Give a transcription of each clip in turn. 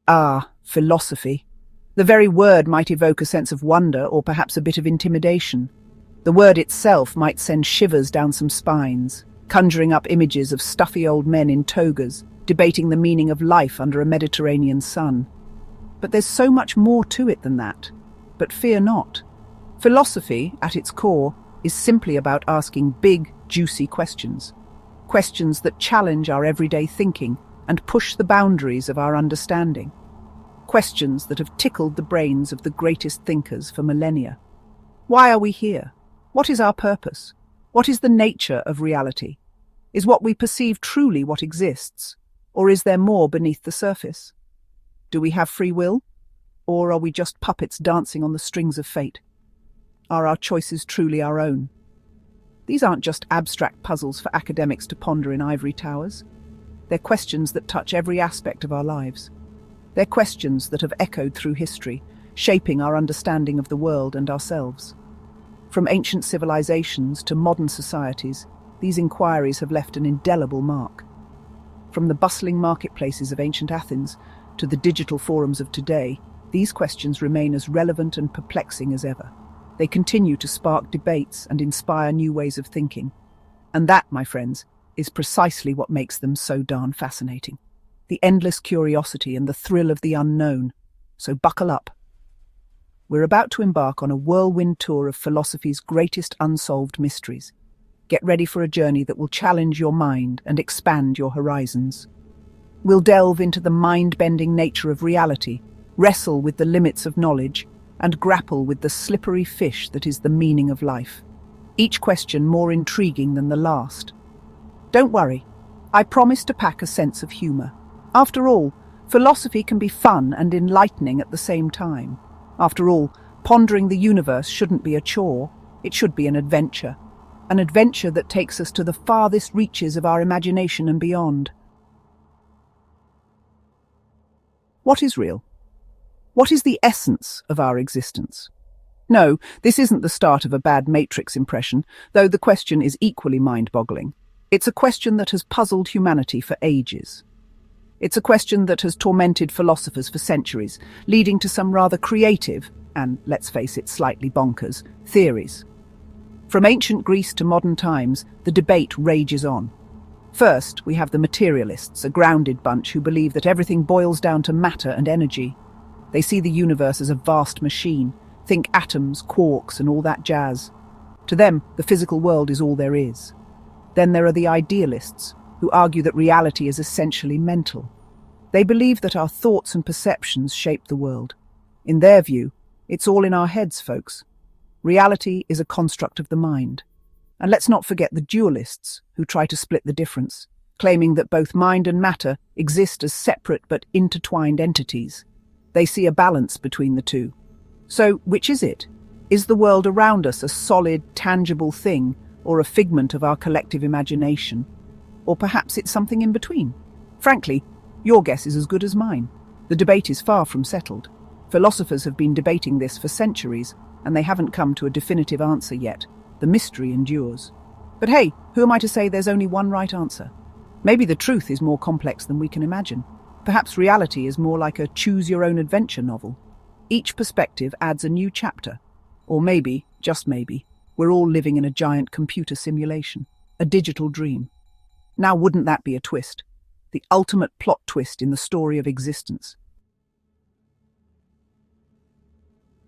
Ah, philosophy. The very word might evoke a sense of wonder or perhaps a bit of intimidation. The word itself might send shivers down some spines, conjuring up images of stuffy old men in togas, debating the meaning of life under a Mediterranean sun. But there's so much more to it than that. But fear not. Philosophy, at its core, is simply about asking big, juicy questions. Questions that challenge our everyday thinking and push the boundaries of our understanding. Questions that have tickled the brains of the greatest thinkers for millennia. Why are we here? What is our purpose? What is the nature of reality? Is what we perceive truly what exists? Or is there more beneath the surface? Do we have free will? Or are we just puppets dancing on the strings of fate? Are our choices truly our own? These aren't just abstract puzzles for academics to ponder in ivory towers. They're questions that touch every aspect of our lives. They're questions that have echoed through history, shaping our understanding of the world and ourselves. From ancient civilizations to modern societies, these inquiries have left an indelible mark. From the bustling marketplaces of ancient Athens to the digital forums of today, these questions remain as relevant and perplexing as ever. They continue to spark debates and inspire new ways of thinking. And that, my friends, is precisely what makes them so darn fascinating. The endless curiosity and the thrill of the unknown. So buckle up. We're about to embark on a whirlwind tour of philosophy's greatest unsolved mysteries. Get ready for a journey that will challenge your mind and expand your horizons. We'll delve into the mind-bending nature of reality, wrestle with the limits of knowledge, and grapple with the slippery fish that is the meaning of life. Each question more intriguing than the last. Don't worry, I promise to pack a sense of humor. After all, philosophy can be fun and enlightening at the same time. After all, pondering the universe shouldn't be a chore, it should be an adventure. An adventure that takes us to the farthest reaches of our imagination and beyond. What is real? What is the essence of our existence? No, this isn't the start of a bad Matrix impression, though the question is equally mind-boggling. It's a question that has puzzled humanity for ages. It's a question that has tormented philosophers for centuries, leading to some rather creative, and let's face it, slightly bonkers, theories. From ancient Greece to modern times, the debate rages on. First, we have the materialists, a grounded bunch who believe that everything boils down to matter and energy. They see the universe as a vast machine. Think atoms, quarks, and all that jazz. To them, the physical world is all there is. Then there are the idealists, who argue that reality is essentially mental. They believe that our thoughts and perceptions shape the world. In their view, it's all in our heads, folks. Reality is a construct of the mind. And let's not forget the dualists, who try to split the difference, claiming that both mind and matter exist as separate but intertwined entities. They see a balance between the two. So, which is it? Is the world around us a solid, tangible thing, or a figment of our collective imagination? Or perhaps it's something in between? Frankly, your guess is as good as mine. The debate is far from settled. Philosophers have been debating this for centuries, and they haven't come to a definitive answer yet. The mystery endures. But hey, who am I to say there's only one right answer? Maybe the truth is more complex than we can imagine. Perhaps reality is more like a choose-your-own-adventure novel. Each perspective adds a new chapter. Or maybe, just maybe, we're all living in a giant computer simulation, a digital dream. Now wouldn't that be a twist? The ultimate plot twist in the story of existence.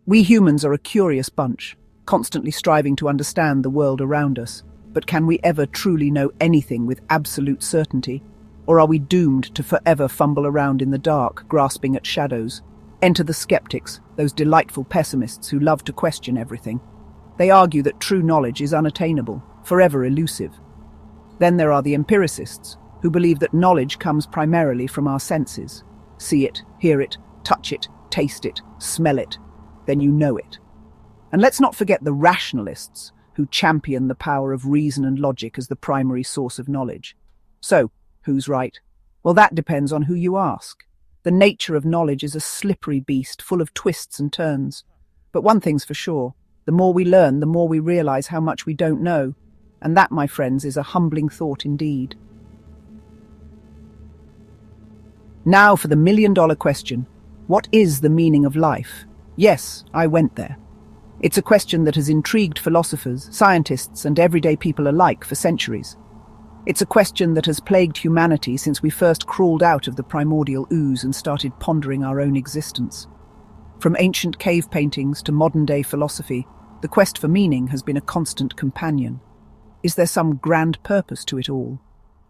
We humans are a curious bunch, constantly striving to understand the world around us. But can we ever truly know anything with absolute certainty? Or are we doomed to forever fumble around in the dark, grasping at shadows? Enter the skeptics, those delightful pessimists who love to question everything. They argue that true knowledge is unattainable, forever elusive. Then there are the empiricists, who believe that knowledge comes primarily from our senses. See it, hear it, touch it, taste it, smell it, then you know it. And let's not forget the rationalists, who champion the power of reason and logic as the primary source of knowledge. So, who's right? Well, that depends on who you ask. The nature of knowledge is a slippery beast, full of twists and turns. But one thing's for sure, the more we learn, the more we realize how much we don't know. And that, my friends, is a humbling thought indeed. Now for the million-dollar question. What is the meaning of life? Yes, I went there. It's a question that has intrigued philosophers, scientists, and everyday people alike for centuries. It's a question that has plagued humanity since we first crawled out of the primordial ooze and started pondering our own existence. From ancient cave paintings to modern-day philosophy, the quest for meaning has been a constant companion. Is there some grand purpose to it all?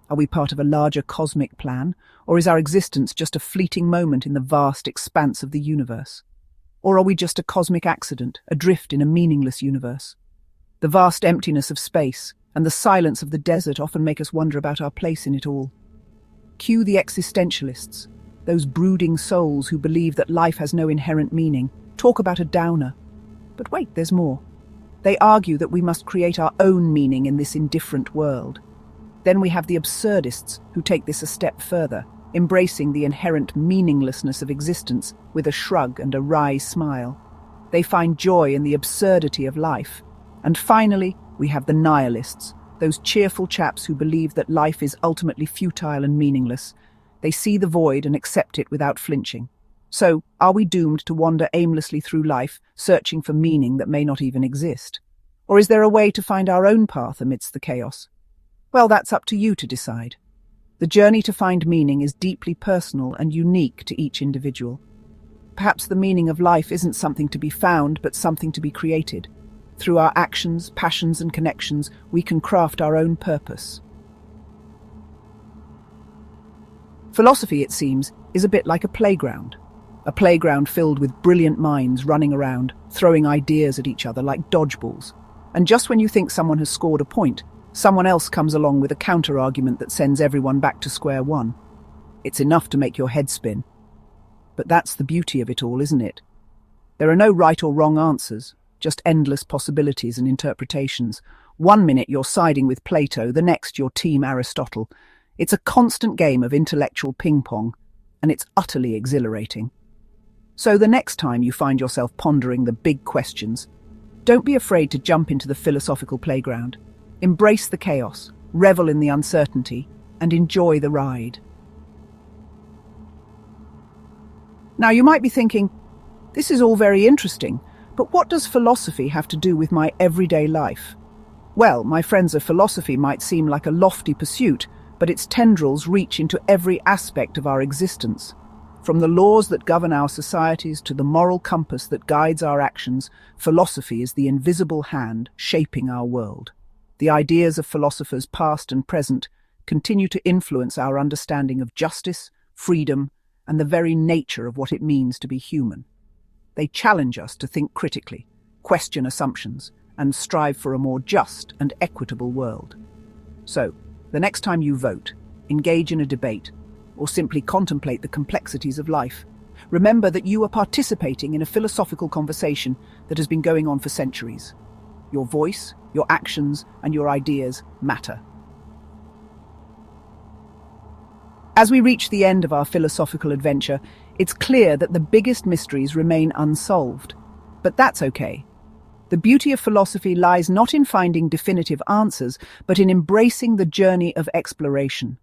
Are we part of a larger cosmic plan, or is our existence just a fleeting moment in the vast expanse of the universe? Or are we just a cosmic accident, adrift in a meaningless universe? The vast emptiness of space and the silence of the desert often make us wonder about our place in it all. Cue the existentialists, those brooding souls who believe that life has no inherent meaning, talk about a downer. But wait, there's more. They argue that we must create our own meaning in this indifferent world. Then we have the absurdists who take this a step further, embracing the inherent meaninglessness of existence with a shrug and a wry smile. They find joy in the absurdity of life. And finally, we have the nihilists, those cheerful chaps who believe that life is ultimately futile and meaningless. They see the void and accept it without flinching. So, are we doomed to wander aimlessly through life, searching for meaning that may not even exist? Or is there a way to find our own path amidst the chaos? Well, that's up to you to decide. The journey to find meaning is deeply personal and unique to each individual. Perhaps the meaning of life isn't something to be found, but something to be created. Through our actions, passions, and connections, we can craft our own purpose. Philosophy, it seems, is a bit like a playground filled with brilliant minds running around, throwing ideas at each other like dodgeballs. And just when you think someone has scored a point, someone else comes along with a counter-argument that sends everyone back to square one. It's enough to make your head spin. But that's the beauty of it all, isn't it? There are no right or wrong answers, just endless possibilities and interpretations. One minute you're siding with Plato, the next you're team Aristotle. It's a constant game of intellectual ping-pong, and it's utterly exhilarating. So the next time you find yourself pondering the big questions, don't be afraid to jump into the philosophical playground. Embrace the chaos, revel in the uncertainty, and enjoy the ride. Now you might be thinking, this is all very interesting, but what does philosophy have to do with my everyday life? Well, my friends, philosophy might seem like a lofty pursuit, but its tendrils reach into every aspect of our existence. From the laws that govern our societies to the moral compass that guides our actions, philosophy is the invisible hand shaping our world. The ideas of philosophers past and present continue to influence our understanding of justice, freedom, and the very nature of what it means to be human. They challenge us to think critically, question assumptions, and strive for a more just and equitable world. So, the next time you vote, engage in a debate, or simply contemplate the complexities of life, remember that you are participating in a philosophical conversation that has been going on for centuries. Your voice, your actions, and your ideas matter. As we reach the end of our philosophical adventure, it's clear that the biggest mysteries remain unsolved. But that's okay. The beauty of philosophy lies not in finding definitive answers, but in embracing the journey of exploration.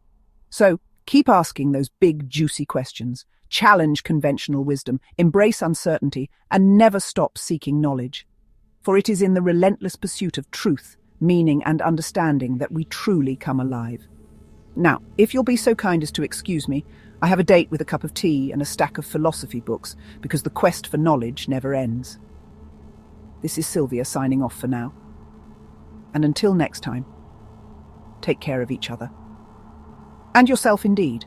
So, keep asking those big, juicy questions, challenge conventional wisdom, embrace uncertainty, and never stop seeking knowledge. For it is in the relentless pursuit of truth, meaning, and understanding that we truly come alive. Now, if you'll be so kind as to excuse me, I have a date with a cup of tea and a stack of philosophy books, because the quest for knowledge never ends. This is Sylvia signing off for now. And until next time, take care of each other. And yourself indeed.